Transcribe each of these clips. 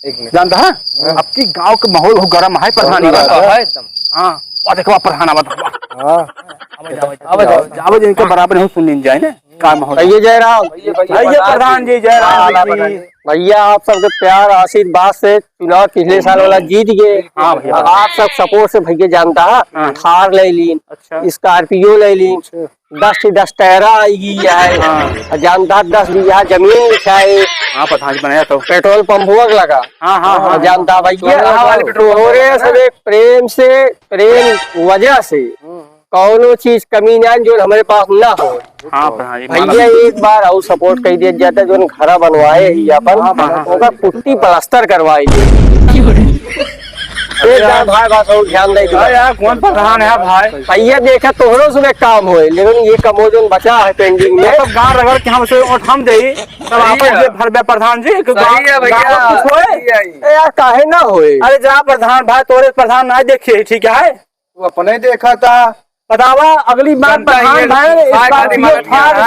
जानता है अब की गांव के माहौल हो गरम है प्रधान एकदम। हाँ और देखो प्रधान आवाज इनके बराबर नहीं सुन जाए ना का माहौल। भैया जयराम, भैया प्रधान जी जयराम जी। भैया आप सबके प्यार आशीर्वाद से चुनाव पिछले साल वाला जीत गए। हाँ भैया आप सब सपोर्ट से भैया जानता है थार ले ली, स्कॉर्पियो ले ली, 10 से 10 टायरा आएगी है, जानता 10 बीघा जमीन लिखाए। हाँ प्रधान जी बनाया तो पेट्रोल पंप लगा। हाँ जानता भैया सब प्रेम से प्रेम वजह से कौनो चीज कमी ना जो हमारे पास ना हो। हाँ प्रधान जी भैया एक बार और सपोर्ट कर दिया जाता जो घर बनवाए ही अपन पुट्टी प्लास्टर करवाए भाई बात और ध्यान दे यार कौन प्रधान है भाई। भैया देखा तोहरों सुबह काम हो लेकिन ये कमो जो बचा है पेंडिंग में तो गाँव रगड़ के हम से हम दे तब आप भर प्रधान जी यार काहे ना होए। अरे जहाँ प्रधान भाई तोरे प्रधान ना देखिए ठीक है तू अपने देखा था बतावा अगली बार प्रधान भाई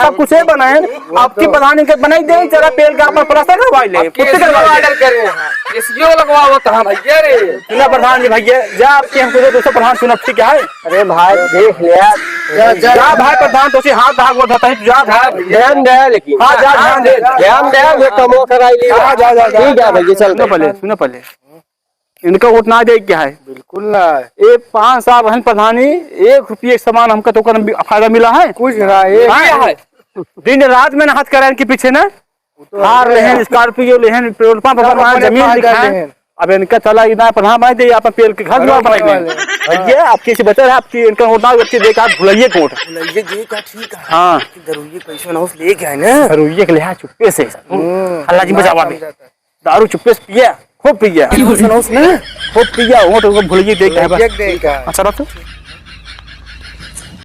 सब कुछ बनाए आपकी प्रधान इनके बनाई दे जरा पेड़ का पर प्लास्टर करवा ले सुना प्रधान जी भैया जा आपके हमको दोस्तों प्रधान सुना ठीक है। अरे भाई देख लिया जा भाई प्रधान तो हाथ भाग बोलता है जा भाई ध्यान दे लेकिन हाँ जा ध्यान दे कमो कराई लिया ठीक है भैया चल सुनो पहले इनका वोट ना दे क्या है बिल्कुल ना। एक 5 साल बहन प्रधानी 1 रुपये सामान हमका तो फायदा मिला है कुछ है दिन रात में हाथ कराए के पीछे ना हार लेहन स्कॉर्पियो लेहन पेट्रोल पंप जमीन दिखाए। अब इनका चला इतना प्रधान बनाई दे आप पेड़ के घर बनाई भैया आपकी से बचा है आपकी इनका वोट ना देख आप भुलाइए वोट ठीक है। हाँ दरुइये पैसा ना लेके आए ना दरुइये के लिहाज चुप्पे से अल्लाह जी बचावा दारू चुप्पे से पिया खूब पिया खूब पिया वोट भूलिए देख अच्छा